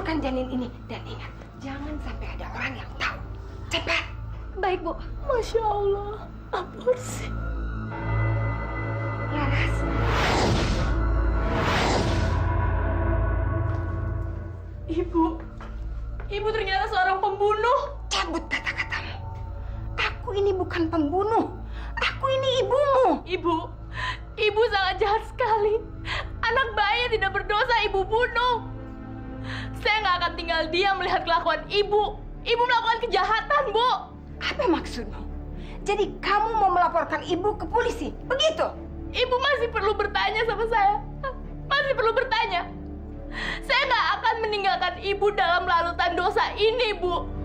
kuburkan janin ini. Dan ingat, jangan sampai ada orang yang tahu. Cepat. Baik, Bu. Masya Allah, aborsi. Laras. Ibu ternyata seorang pembunuh. Cabut kata-katamu. Aku ini bukan pembunuh. Aku ini ibumu. Ibu sangat jahat sekali. Anak bayi yang tidak berdosa ibu bunuh. Saya nggak akan tinggal diam melihat kelakuan ibu. Ibu melakukan kejahatan, Bu. Apa maksudmu? Jadi kamu mau melaporkan ibu ke polisi, begitu? Ibu masih perlu bertanya sama saya. Masih perlu bertanya. Saya nggak akan meninggalkan ibu dalam larutan dosa ini, Bu.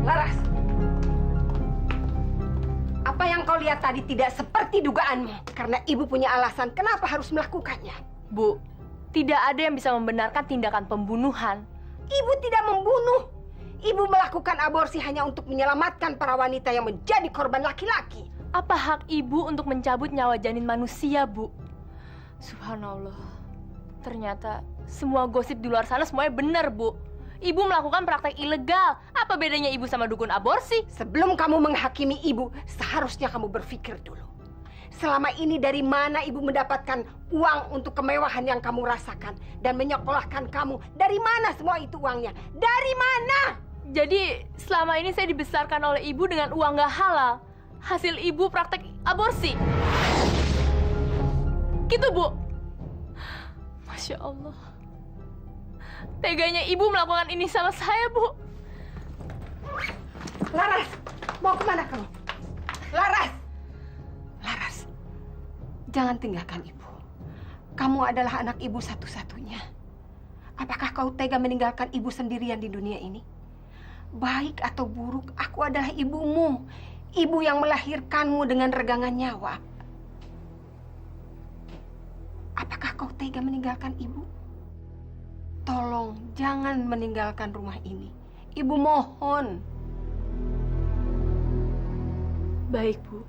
Laras, apa yang kau lihat tadi tidak seperti dugaanmu. Karena ibu punya alasan kenapa harus melakukannya. Bu, tidak ada yang bisa membenarkan tindakan pembunuhan. Ibu tidak membunuh. Ibu melakukan aborsi hanya untuk menyelamatkan para wanita yang menjadi korban laki-laki. Apa hak ibu untuk mencabut nyawa janin manusia, Bu? Subhanallah. Ternyata semua gosip di luar sana semuanya benar, Bu. Ibu melakukan praktek ilegal. Apa bedanya ibu sama dukun aborsi? Sebelum kamu menghakimi ibu, seharusnya kamu berpikir dulu. Selama ini dari mana ibu mendapatkan uang untuk kemewahan yang kamu rasakan dan menyekolahkan kamu? Dari mana semua itu uangnya? Dari mana? Jadi selama ini saya dibesarkan oleh ibu dengan uang gak halal. Hasil ibu praktek aborsi. Gitu, Bu. Masya Allah. Teganya ibu melakukan ini sama saya, Bu. Laras, mau kemana kamu? Laras! Laras, jangan tinggalkan ibu. Kamu adalah anak ibu satu-satunya. Apakah kau tega meninggalkan ibu sendirian di dunia ini? Baik atau buruk, aku adalah ibumu. Ibu yang melahirkanmu dengan regangan nyawa. Apakah kau tega meninggalkan ibu? Tolong, jangan meninggalkan rumah ini. Ibu mohon. Baik, Bu.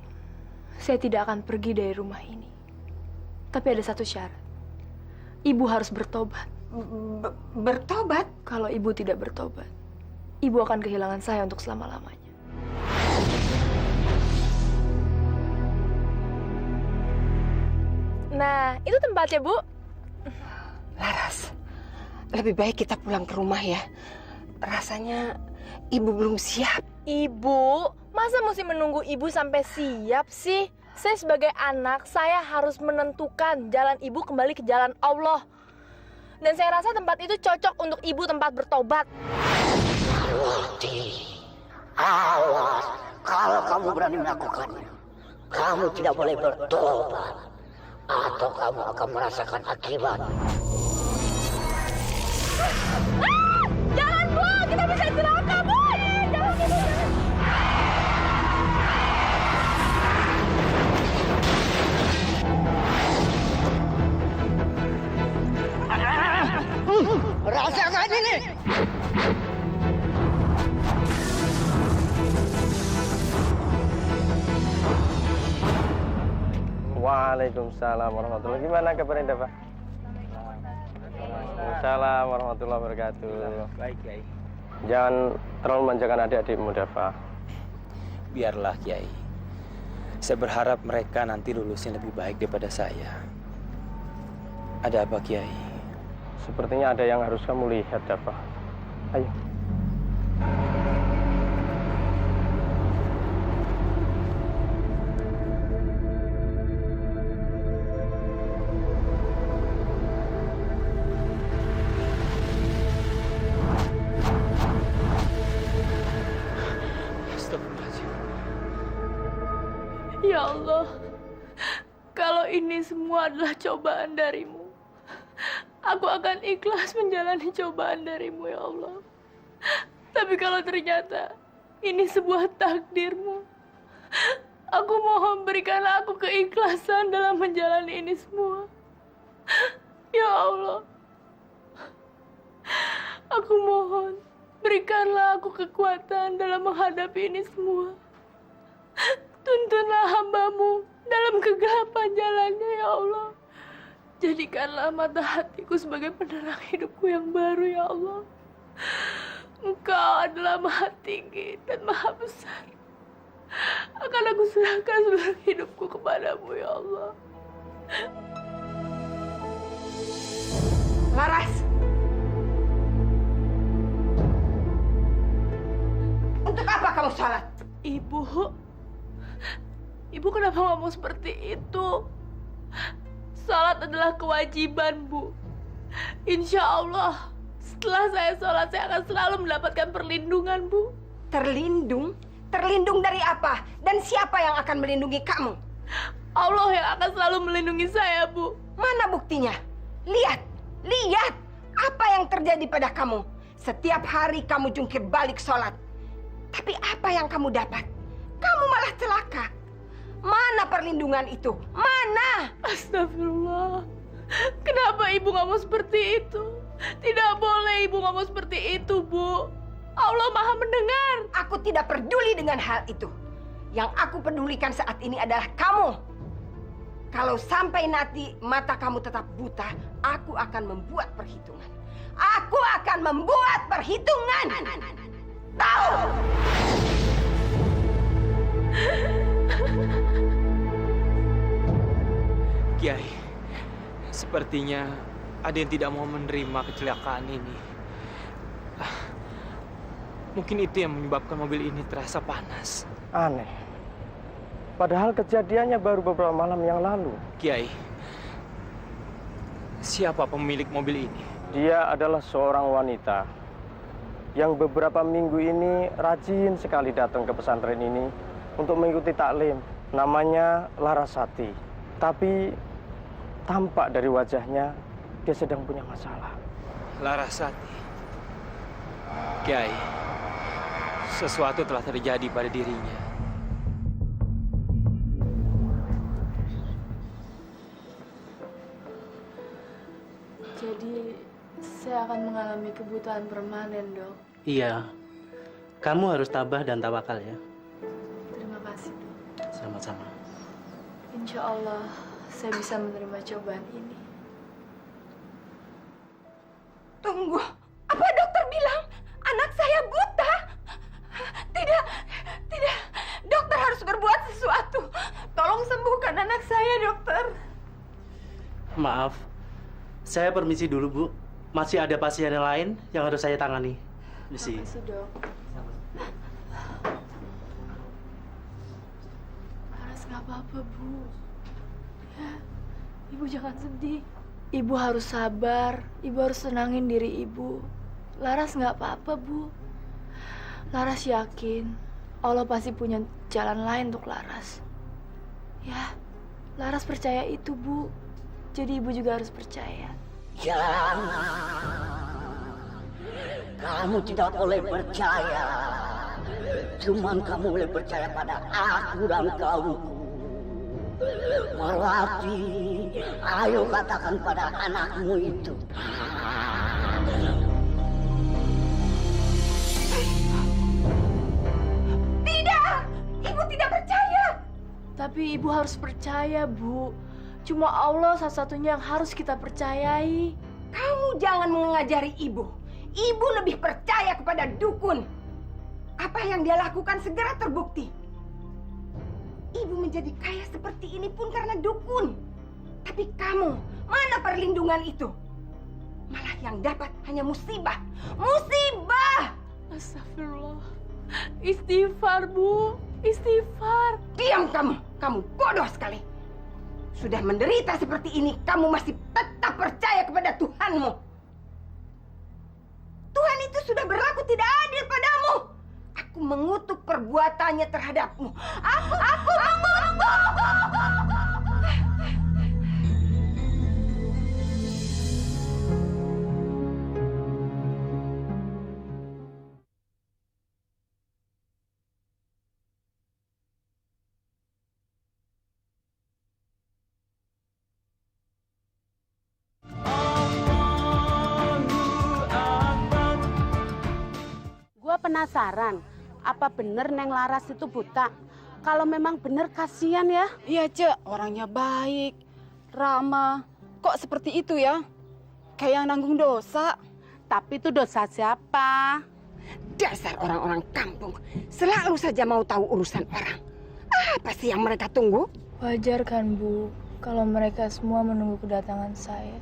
Saya tidak akan pergi dari rumah ini. Tapi ada satu syarat. Ibu harus bertobat. Bertobat? Kalau ibu tidak bertobat, ibu akan kehilangan saya untuk selama-lamanya. Nah, itu tempatnya, Bu. Laras, lebih baik kita pulang ke rumah ya. Rasanya ibu belum siap. Ibu, masa mesti menunggu ibu sampai siap sih? Saya sebagai anak, saya harus menentukan jalan ibu kembali ke jalan Allah. Dan saya rasa tempat itu cocok untuk ibu tempat bertobat. Parwati, awas kalau kamu berani melakukannya. Kamu tidak boleh bertobat, atau kamu akan merasakan akibat. Jangan, Bu! Kita bisa celaka, Bu! Jangan, Bu! Rasakan ini! Waalaikumsalam warahmatullahi wabarakatuh. Gimana kabar Anda, Pak? Waalaikumsalam warahmatullahi wabarakatuh. Baik, Kiai. Jangan terlalu manjakan adik-adikmu, Dafa. Biarlah, Kiai. Saya berharap mereka nanti lulusnya lebih baik daripada saya. Ada apa, Kiai? Sepertinya ada yang harus kamu lihat, Dafa. Ayo. Astagfirullahaladzim. Ya Allah, kalau ini semua adalah cobaan darimu, aku akan ikhlas menjalani cobaan darimu, ya Allah. Tapi kalau ternyata ini sebuah takdirmu, aku mohon berikanlah aku keikhlasan dalam menjalani ini semua. Ya Allah, aku mohon berikanlah aku kekuatan dalam menghadapi ini semua. Tuntunlah hamba-Mu dalam kegelapan jalannya, ya Allah. Jadikanlah mata hatiku sebagai penerang hidupku yang baru, ya Allah. Engkau adalah Maha Tinggi dan Maha Besar. Akan aku serahkan seluruh hidupku kepadamu, ya Allah. Laras! Untuk apa kamu sholat? Ibu kenapa ngomong seperti itu? Salat adalah kewajiban, Bu. Insya Allah, setelah saya sholat, saya akan selalu mendapatkan perlindungan, Bu. Terlindung? Terlindung dari apa? Dan siapa yang akan melindungi kamu? Allah yang akan selalu melindungi saya, Bu. Mana buktinya? Lihat! Lihat! Apa yang terjadi pada kamu? Setiap hari kamu jungkir balik sholat. Tapi apa yang kamu dapat? Kamu malah celaka. Mana perlindungan itu? Mana? Astagfirullah. Kenapa Ibu ngomong seperti itu? Tidak boleh Ibu ngomong seperti itu, Bu. Allah Maha mendengar. Aku tidak peduli dengan hal itu. Yang aku pedulikan saat ini adalah kamu. Kalau sampai nanti mata kamu tetap buta, aku akan membuat perhitungan. Aku akan membuat perhitungan. Tahu? Kiai, sepertinya ada yang tidak mau menerima kecelakaan ini. Mungkin itu yang menyebabkan mobil ini terasa panas. Aneh. Padahal kejadiannya baru beberapa malam yang lalu. Kiai, siapa pemilik mobil ini? Dia adalah seorang wanita yang beberapa minggu ini rajin sekali datang ke pesantren ini untuk mengikuti taklim. Namanya Larasati. Tapi tampak dari wajahnya dia sedang punya masalah. Larasati. Kiai, sesuatu telah terjadi pada dirinya. Jadi, saya akan mengalami kebutaan permanen, Dok. Iya, kamu harus tabah dan tawakal ya. Terima kasih, Dok. Sama-sama. Insya Allah, saya bisa menerima cobaan ini. Tunggu. Apa dokter bilang? Anak saya buta. Tidak, tidak. Dokter harus berbuat sesuatu. Tolong sembuhkan anak saya, dokter. Maaf, saya permisi dulu, Bu. Masih ada pasien yang lain yang harus saya tangani. Misi. Terima kasih, Dok. Laras nggak apa-apa, Bu. Ya, Ibu jangan sedih. Ibu harus sabar, ibu harus tenangin diri ibu. Laras nggak apa-apa, Bu. Laras yakin Allah pasti punya jalan lain untuk Laras. Ya, Laras percaya itu, Bu. Jadi ibu juga harus percaya. Jangan. Kamu tidak boleh percaya. Cuman kamu boleh percaya pada aku dan kaumku. Melati, ayo katakan pada anakmu itu. Tidak! Ibu tidak percaya! Tapi ibu harus percaya, Bu. Cuma Allah satu-satunya yang harus kita percayai. Kamu jangan mengajari ibu. Ibu lebih percaya kepada dukun. Apa yang dia lakukan segera terbukti. Ibu menjadi kaya seperti ini pun karena dukun. Tapi kamu, mana perlindungan itu? Malah yang dapat hanya musibah. Musibah! Astagfirullah. Istighfar, Bu. Istighfar. Diam kamu. Kamu bodoh sekali. Sudah menderita seperti ini, kamu masih tetap percaya kepada Tuhanmu. Tuhan itu sudah berlaku tidak adil padamu. Aku mengutuk perbuatannya terhadapmu. Aku mengutuk. Gua penasaran, apa bener Neng Laras itu buta? Kalau memang bener kasihan ya. Iya, Cek. Orangnya baik, ramah. Kok seperti itu ya? Kayak yang nanggung dosa. Tapi itu dosa siapa? Dasar orang-orang kampung. Selalu saja mau tahu urusan orang. Apa sih yang mereka tunggu? Wajar kan, Bu, kalau mereka semua menunggu kedatangan saya.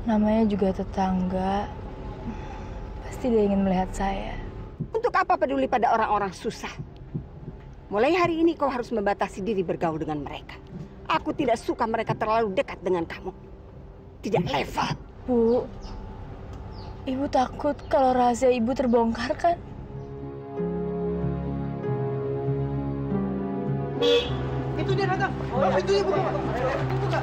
Namanya juga tetangga. Pasti dia ingin melihat saya. Untuk apa peduli pada orang-orang susah? Mulai hari ini kau harus membatasi diri bergaul dengan mereka. Aku tidak suka mereka terlalu dekat dengan kamu. Tidak level. Bu, ibu takut kalau rahasia ibu terbongkar kan? Itu dia datang. Oh, itu dia buka. Buka.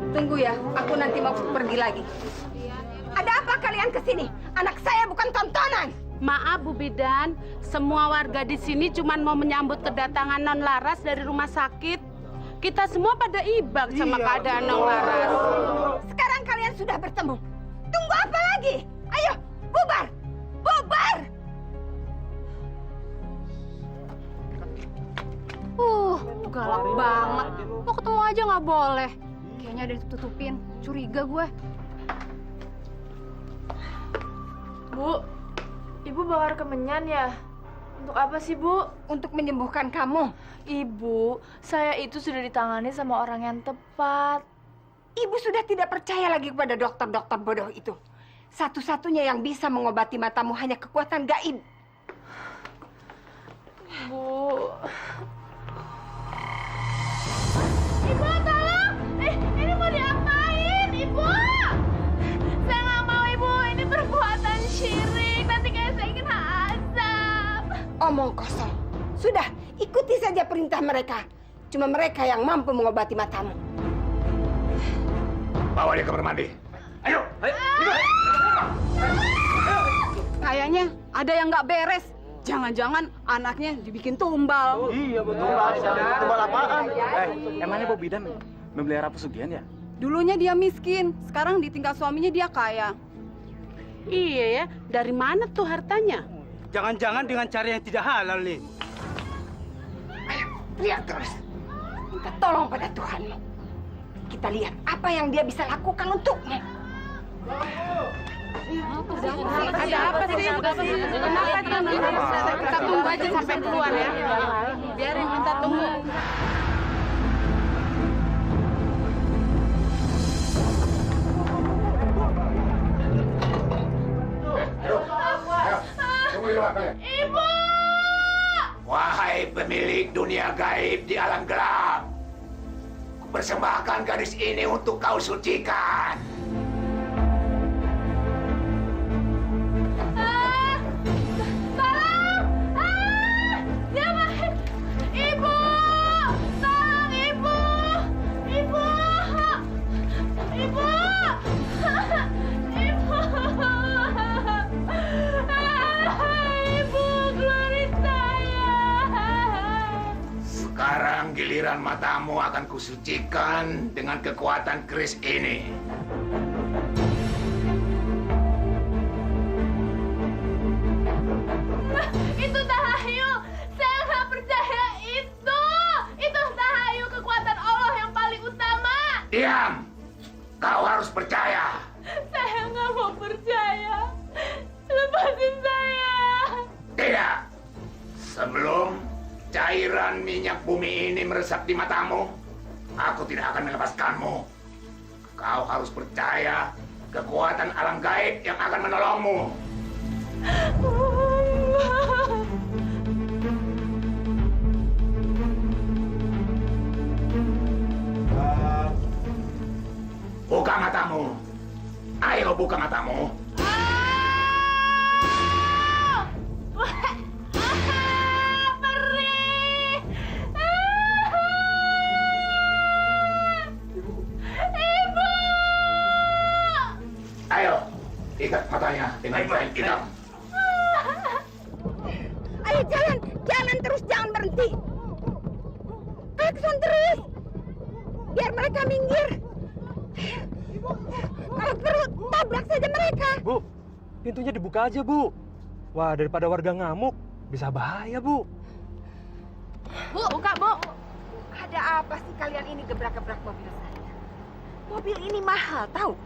Tunggu ya, aku nanti mau pergi lagi. Ada apa kalian ke sini? Anak saya bukan tontonan. Maaf Bu Bidan, semua warga di sini cuma mau menyambut kedatangan Non Laras dari rumah sakit. Kita semua pada ibak sama keadaan Non Laras. Sekarang kalian sudah bertemu. Tunggu apa lagi? Ayo, bubar! Bubar! Galak banget. Mau ketemu aja nggak boleh. Kayaknya ada ditutupin. Curiga gue. Bu, ibu bakar kemenyan ya? Untuk apa sih, Bu? Untuk menyembuhkan kamu. Ibu, saya itu sudah ditangani sama orang yang tepat. Ibu sudah tidak percaya lagi kepada dokter-dokter bodoh itu. Satu-satunya yang bisa mengobati matamu hanya kekuatan gaib. Bu. Ibu, tolong! Ini mau diapain, Ibu? Saya nggak mau, Ibu. Ini perbuatan syirik. Nanti kayak saya kena azab. Omong kosong. Sudah, ikuti saja perintah mereka. Cuma mereka yang mampu mengobati matamu. Bawa dia ke kamar mandi. Ayo, ayo. Kayaknya ada yang nggak beres. Jangan-jangan anaknya dibikin tumbal. Iya betul. Tumbal apaan? Emangnya Bob Bidan memelihara pesugihan ya? Dulunya dia miskin, sekarang ditinggal suaminya dia kaya. Iya ya, dari mana tuh hartanya? Jangan-jangan dengan cara yang tidak halal nih. Ayo, lihat terus. Minta tolong pada Tuhanmu. Kita lihat apa yang dia bisa lakukan untukmu. Ada apa sih? Kenapa tuh? Kita tunggu aja sampai keluar ya. Biarin minta tunggu. Ayo, tunggu di luar kalian. Ibu! Wahai pemilik dunia gaib di alam gelap, kupersembahkan gadis ini untuk kau sucikan. Tolong! Jangan! Ibu! Tolong, Ibu! Ibu! Ibu! Ibu! Ibu, keluarin saya! Sekarang giliran matamu akan kusucikan dengan kekuatan keris ini. Itu Tahayu! Saya nggak percaya itu! Itu Tahayu, kekuatan Allah yang paling utama! Diam! Kau harus percaya. Saya nggak mau percaya! Lepasin saya! Tidak. Sebelum cairan minyak bumi ini meresap di matamu, aku tidak akan melepaskanmu. Kau harus percaya kekuatan alam gaib yang akan menolongmu. Buka matamu. Ayo buka matamu. Perih! Ibu! Ayo, ikat matanya dengan kain hitam. Ayo jalan, jalan terus, jangan berhenti. Klakson terus, biar mereka minggir. Kalau perlu, tabrak saja mereka. Bu, pintunya dibuka aja, Bu. Wah, daripada warga ngamuk, bisa bahaya, Bu. Bu, buka, Bu! Ada apa sih kalian ini gebrak-gebrak mobil saya? Mobil ini mahal, tahu?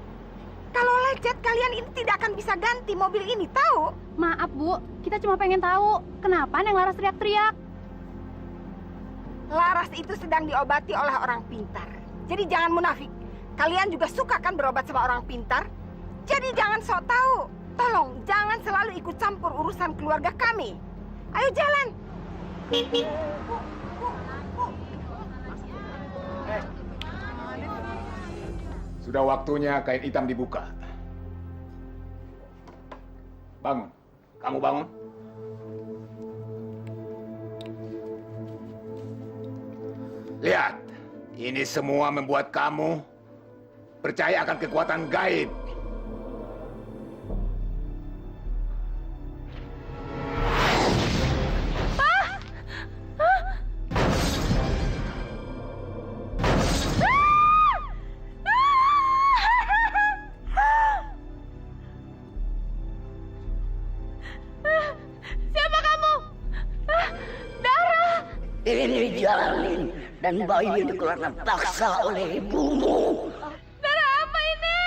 Kalau lecet, kalian ini tidak akan bisa ganti mobil ini, tahu? Maaf, Bu. Kita cuma pengen tahu kenapa Neng Laras teriak-teriak. Laras itu sedang diobati oleh orang pintar. Jadi jangan munafik. Kalian juga suka kan berobat sama orang pintar? Jadi jangan sok tahu. Tolong, jangan selalu ikut campur urusan keluarga kami. Ayo jalan. Sudah waktunya kain hitam dibuka. Bangun. Kamu bangun. Lihat, ini semua membuat kamu percaya akan kekuatan gaib. Siapa kamu? Dara! Ini jalanin dan bayi dikeluarkan paksa oleh ibumu. Dara apa ini?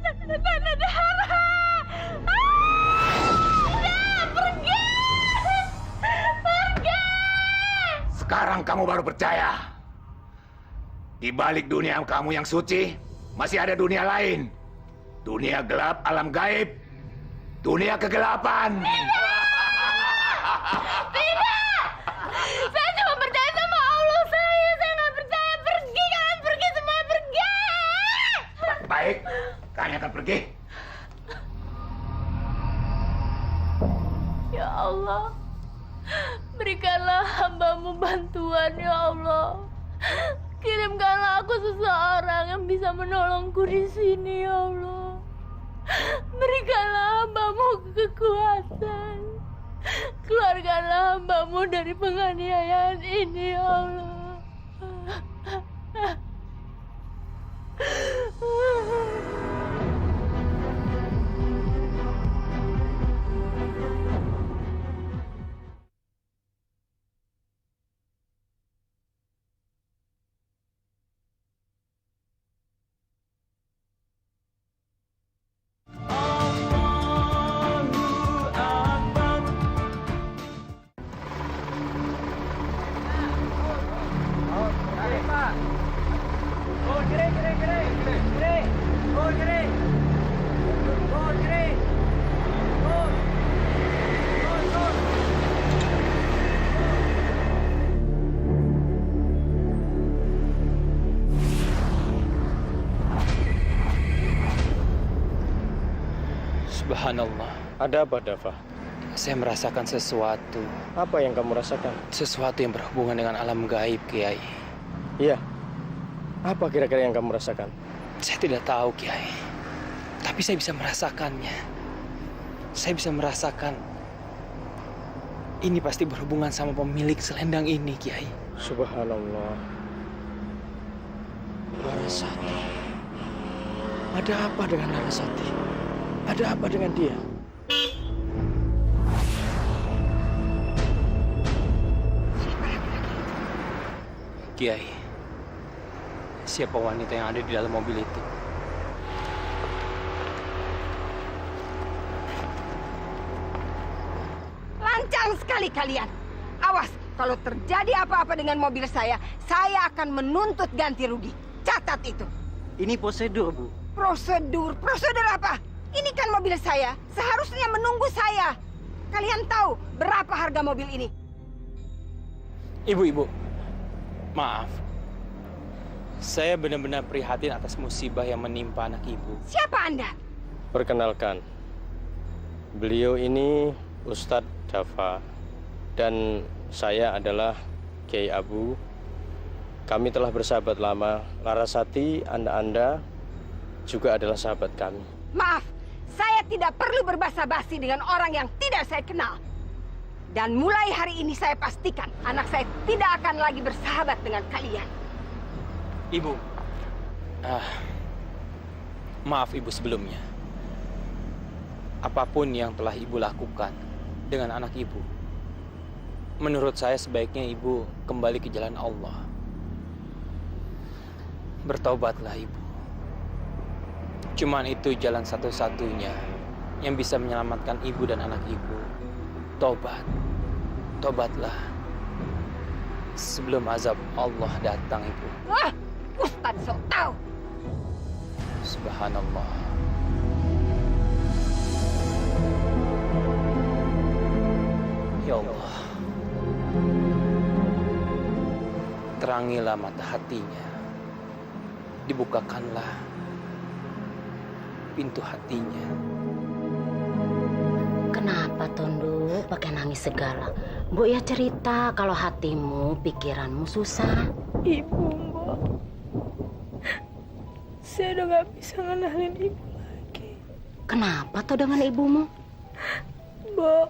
Tanda Dara! Pergi! Pergi! Sekarang kamu baru percaya. Di balik dunia kamu yang suci, masih ada dunia lain. Dunia gelap, alam gaib. Dunia kegelapan. Tidak! Saya cuma percaya sama Allah saya. Saya nggak percaya. Pergi, kalian pergi semua, pergi! Baik, kami akan pergi. Ya Allah, berikanlah hamba-Mu bantuan, ya Allah. Kirimkanlah aku seseorang yang bisa menolongku di sini, ya Allah. Berikanlah hamba-Mu kekuatan. Keluarkanlah hamba-Mu dari penganiayaan ini, ya Allah. Subhanallah. Ada apa, Dava? Saya merasakan sesuatu. Apa yang kamu rasakan? Sesuatu yang berhubungan dengan alam gaib, Kiai. Iya. Apa kira-kira yang kamu rasakan? Saya tidak tahu, Kiai. Tapi saya bisa merasakannya. Saya bisa merasakan ini pasti berhubungan sama pemilik selendang ini, Kiai. Subhanallah. Larasati. Ada apa dengan Larasati? Ada apa dengan dia? Kiai, siapa wanita yang ada di dalam mobil itu? Lancang sekali kalian. Awas, kalau terjadi apa-apa dengan mobil saya akan menuntut ganti rugi. Catat itu. Ini prosedur, Bu. Prosedur? Prosedur apa? Ini kan mobil saya. Seharusnya menunggu saya. Kalian tahu berapa harga mobil ini? Ibu, maaf. Saya benar-benar prihatin atas musibah yang menimpa anak ibu. Siapa Anda? Perkenalkan, beliau ini Ustadz Dava dan saya adalah Kiai Abu. Kami telah bersahabat lama. Larasati, Anda juga adalah sahabat kami. Maaf, saya tidak perlu berbasa-basi dengan orang yang tidak saya kenal. Dan mulai hari ini saya pastikan anak saya tidak akan lagi bersahabat dengan kalian. Ibu, maaf ibu sebelumnya. Apapun yang telah ibu lakukan dengan anak ibu, menurut saya sebaiknya ibu kembali ke jalan Allah. Bertaubatlah ibu. Cuman itu jalan satu-satunya yang bisa menyelamatkan ibu dan anak ibu. Tobat. Tobatlah. Sebelum azab Allah datang, ibu. Wah, Ustadz sok tahu. Subhanallah. Ya Allah. Terangilah mata hatinya. Dibukakanlah pintu hatinya. Kenapa Tondo pakai nangis segala? Bu ya cerita kalau hatimu, pikiranmu susah. Ibu, Mbak. Saya udah gak bisa ngenalin ibu lagi. Kenapa toh dengan ibumu? Mbak,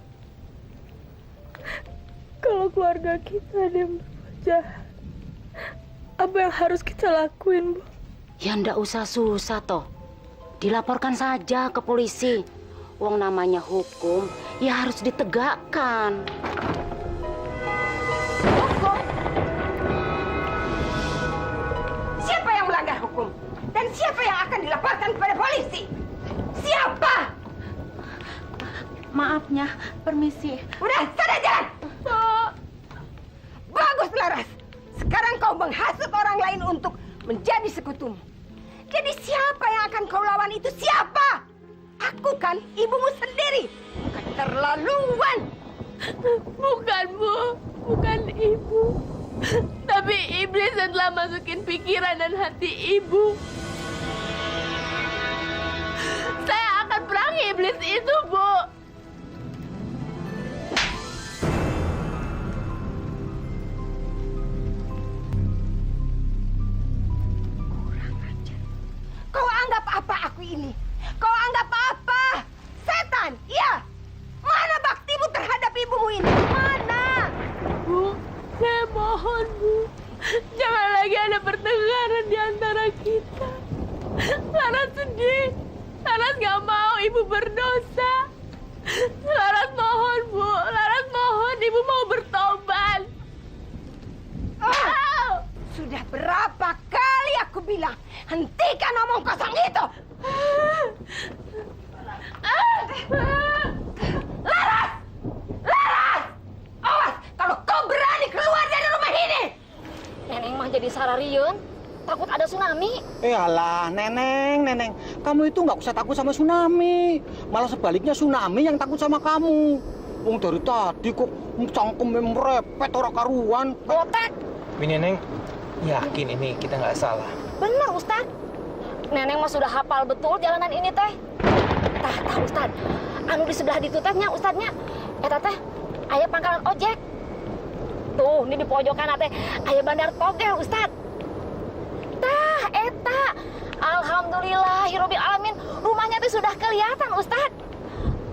kalau keluarga kita ada yang berbuat jahat, apa yang harus kita lakuin, Bu? Ya ndak usah susah toh. Dilaporkan saja ke polisi. Wong namanya hukum, ya harus ditegakkan. Hukum? Siapa yang melanggar hukum? Dan siapa yang akan dilaporkan kepada polisi? Siapa? Maafnya, permisi. Udah, sana jalan! Bagus, Laras. Sekarang kau menghasut orang lain untuk menjadi sekutumu. Jadi siapa yang akan kau lawan itu? Siapa? Aku kan ibumu sendiri. Keterlaluan. Bukan, Bu. Bukan ibu. Tapi iblis yang telah masukin pikiran dan hati ibu. Saya akan perangi iblis itu, Bu. Kau anggap apa aku ini? Kau anggap apa? Setan, iya. Mana baktimu terhadap ibumu ini? Mana? Bu, saya mohon, Bu. Jangan lagi ada pertengkaran di antara kita. Laras sedih. Laras gak mau ibu berdosa. Laras mohon, Bu. Laras mohon ibu mau bertobat. Sudah berapa kali aku bilang, hentikan omong kosong itu. Laras! Laras! Awas kalau kau berani keluar dari rumah ini. Neneng mah jadi sarariun, takut ada tsunami. Alah, Neneng. Kamu itu nggak usah takut sama tsunami. Malah sebaliknya tsunami yang takut sama kamu. Wong dari tadi kok cangkemnya merepet orang karuan. Botek. Tapi Neneng, yakin ini kita nggak salah. Benar, Ustaz. Neneng mah sudah hafal betul jalanan ini, Teh. Tah Ustad. Anu di sebelah ditu teh nya Ustadnya. Eta teh aya pangkalan ojek. Tuh, ini di pojokan teh aya bandar togel Ustad. Tah, eta. Alhamdulillahirabbil alamin, rumahnya teh sudah kelihatan Ustad.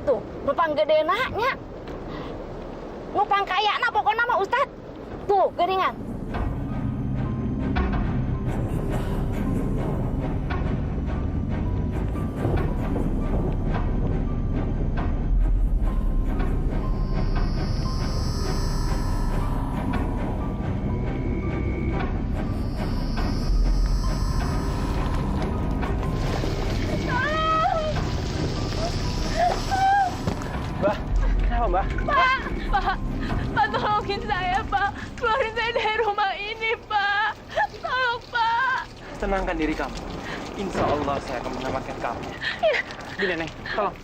Tuh, nupang gedena nya. Nupang kayana pokona mah Ustad. Tuh, geuningan. Mbah, kenapa Mbah? Pak, tolongin saya, Pak. Keluarin saya dari rumah ini, Pak. Tolong, Pak. Tenangkan diri kamu. Insya Allah saya akan menyelamatkan kamu. Gini, Neng, tolong.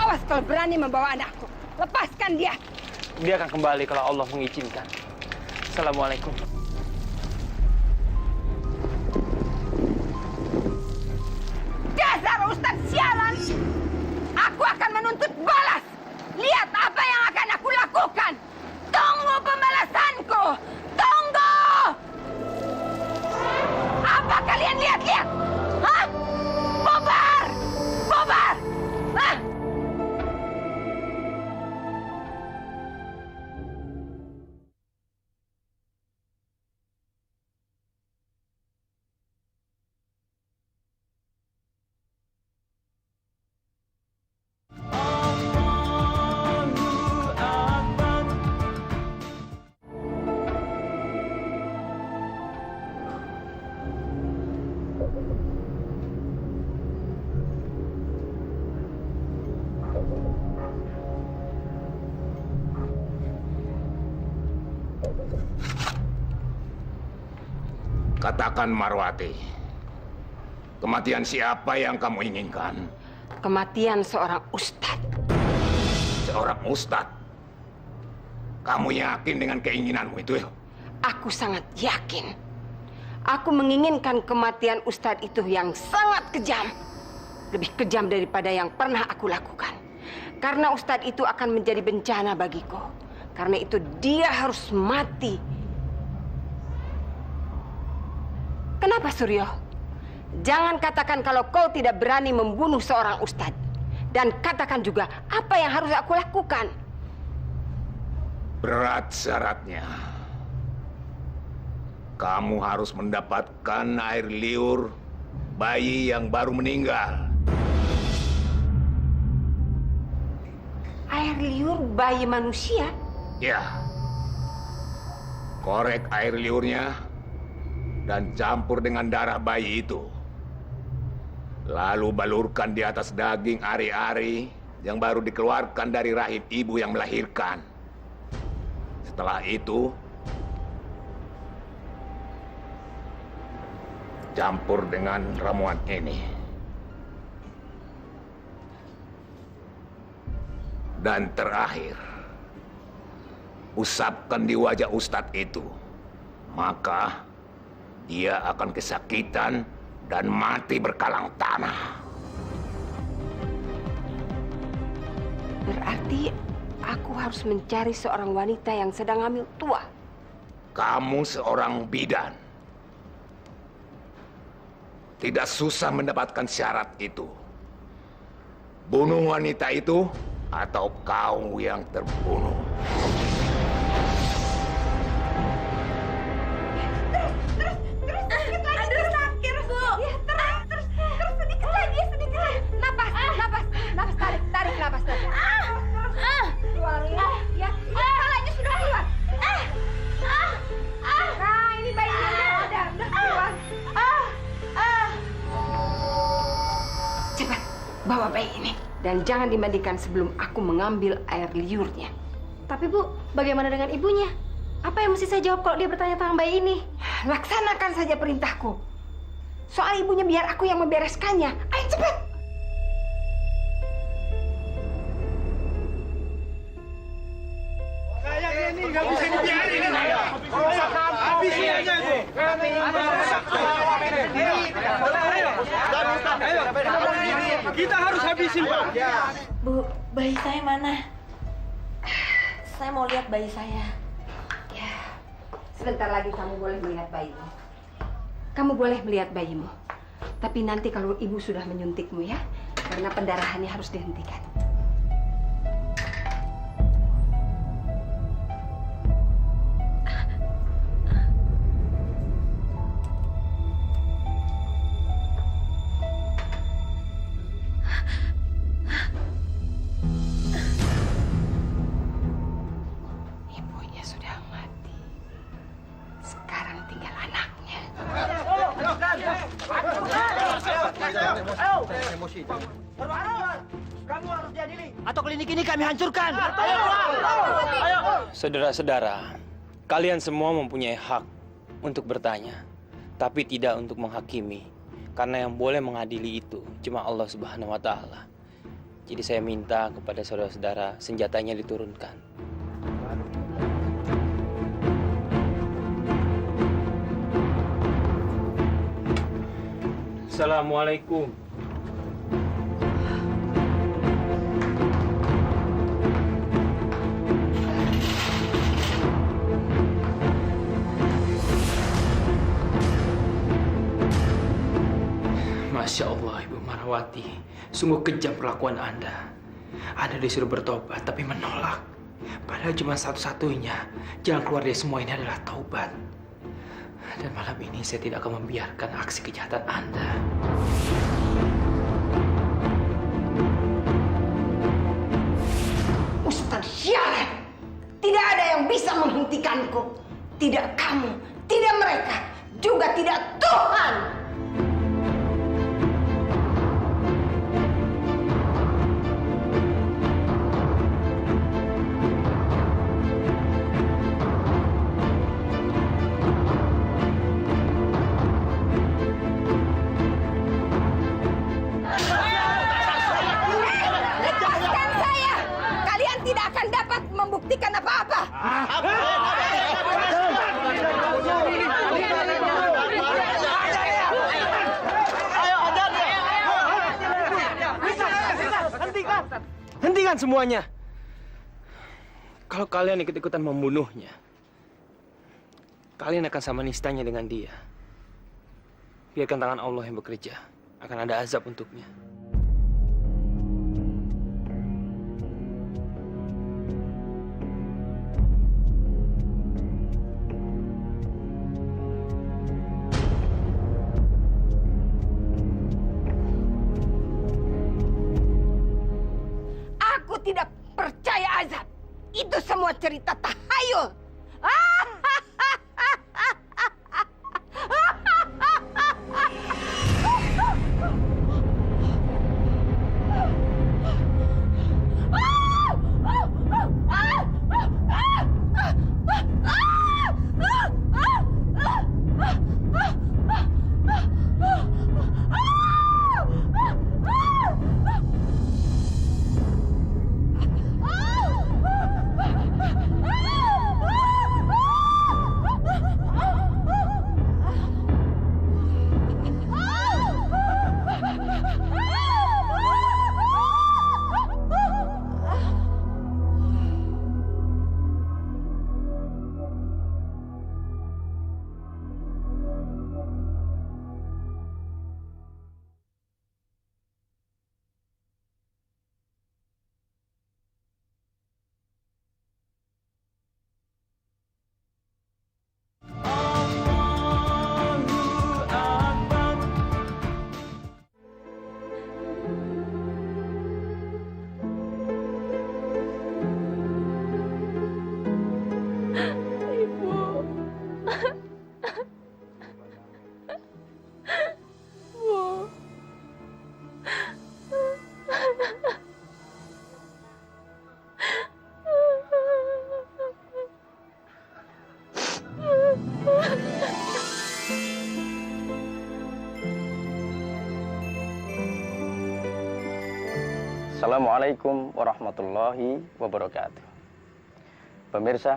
Awas kalau berani membawa anakku. Lepaskan dia. Dia akan kembali kalau Allah mengizinkan. Assalamualaikum. Dasar Ustadz sialan! Aku akan menuntut balas. Lihat apa yang akan aku lakukan. Tunggu pembalasanku. Tunggu! Apa kalian lihat-lihat? Hah? Bubar! Bubar! Hah? Katakan Marwati, kematian siapa yang kamu inginkan? Kematian seorang ustadz. Seorang ustadz. Kamu yakin dengan keinginanmu itu? Aku sangat yakin. Aku menginginkan kematian ustadz itu yang sangat kejam. Lebih kejam daripada yang pernah aku lakukan. Karena ustadz itu akan menjadi bencana bagiku. Karena itu dia harus mati. Kenapa Suryo? Jangan katakan kalau kau tidak berani membunuh seorang ustadz. Dan katakan juga apa yang harus aku lakukan. Berat syaratnya. Kamu harus mendapatkan air liur bayi yang baru meninggal. Air liur bayi manusia? Ya. Korek air liurnya dan campur dengan darah bayi itu. Lalu balurkan di atas daging ari-ari yang baru dikeluarkan dari rahim ibu yang melahirkan. Setelah itu, campur dengan ramuan ini. Dan terakhir, usapkan di wajah ustadz itu. Maka dia akan kesakitan dan mati berkalang tanah. Berarti aku harus mencari seorang wanita yang sedang hamil tua. Kamu seorang bidan. Tidak susah mendapatkan syarat itu. Bunuh wanita itu atau kau yang terbunuh. Napas, tarik napas. Keluar ya. Kepalanya sudah keluar. Nah, ini bayinya udah keluar. Cepat, bawa bayi ini. Dan jangan dimandikan sebelum aku mengambil air liurnya. Tapi Bu, bagaimana dengan ibunya? Apa yang mesti saya jawab kalau dia bertanya tentang bayi ini? Laksanakan saja perintahku. Soal ibunya biar aku yang membereskannya. Ayo cepat. Nggak bisa dibiarin. Habisin aja. Kita harus habisin, Pak. Bu, bayi saya mana? Saya mau lihat bayi saya. Ya, sebentar lagi kamu boleh melihat bayimu. Kamu boleh melihat bayimu. Tapi nanti kalau ibu sudah menyuntikmu ya, karena pendarahannya harus dihentikan. Ibunya sudah mati. Sekarang tinggal anaknya. Atau klinik ini kami hancurkan. Saudara-saudara, kalian semua mempunyai hak untuk bertanya, tapi tidak untuk menghakimi. Karena yang boleh mengadili itu cuma Allah Subhanahu wa Ta'ala. Jadi saya minta kepada saudara-saudara senjatanya diturunkan. Assalamualaikum. Masya Allah, Ibu Marawati. Sungguh kejam perlakuan Anda. Anda disuruh bertobat, tapi menolak. Padahal cuma satu-satunya jalan keluar dari semua ini adalah taubat. Dan malam ini saya tidak akan membiarkan aksi kejahatan Anda. Ustaz sialan! Tidak ada yang bisa menghentikanku. Tidak kamu, tidak mereka, juga tidak Tuhan! Lepaskan saya! Kalian tidak akan dapat membuktikan apa-apa! Hentikan semuanya. Kalau kalian ikut-ikutan membunuhnya, kalian akan sama nistanya dengan dia. Biarkan tangan Allah yang bekerja. Akan ada azab untuknya. Aku tidak percaya azab. Itu semua cerita tahayul. Assalamualaikum warahmatullahi wabarakatuh. Pemirsa,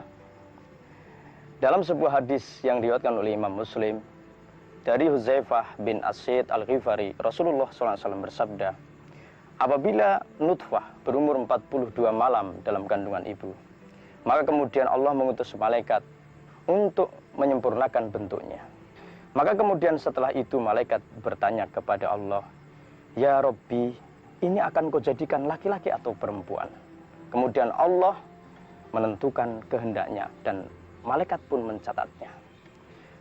Dalam sebuah hadis yang diriwayatkan oleh Imam Muslim dari Hudzaifah bin Asid Al-Ghifari, Rasulullah SAW bersabda, apabila nutfah berumur 42 malam dalam kandungan ibu, maka kemudian Allah mengutus malaikat untuk menyempurnakan bentuknya. Maka kemudian setelah itu malaikat bertanya kepada Allah, ya Rabbi, ini akan kau jadikan laki-laki atau perempuan? Kemudian Allah menentukan kehendaknya dan malaikat pun mencatatnya.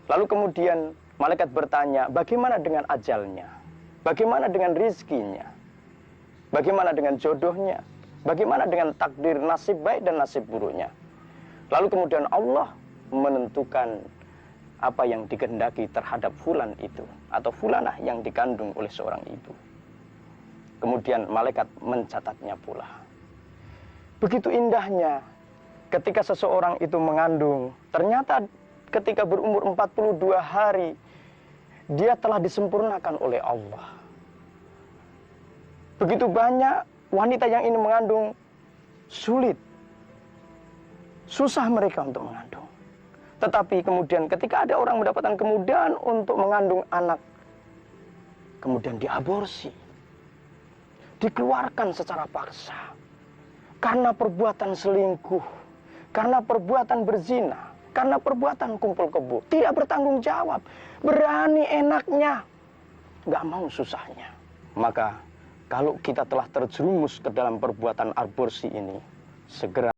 Lalu kemudian malaikat bertanya, bagaimana dengan ajalnya? Bagaimana dengan rizkinya? Bagaimana dengan jodohnya? Bagaimana dengan takdir nasib baik dan nasib buruknya? Lalu kemudian Allah menentukan apa yang dikehendaki terhadap fulan itu atau fulanah yang dikandung oleh seorang ibu. Kemudian malaikat mencatatnya pula. Begitu indahnya ketika seseorang itu mengandung, ternyata ketika berumur 42 hari, dia telah disempurnakan oleh Allah. Begitu banyak wanita yang ingin mengandung, sulit. Susah mereka untuk mengandung. Tetapi kemudian ketika ada orang mendapatkan kemudahan untuk mengandung anak, kemudian diaborsi, dikeluarkan secara paksa, karena perbuatan selingkuh, karena perbuatan berzina, karena perbuatan kumpul kebo, tidak bertanggung jawab, berani enaknya, nggak mau susahnya. Maka kalau kita telah terjerumus ke dalam perbuatan aborsi ini, segera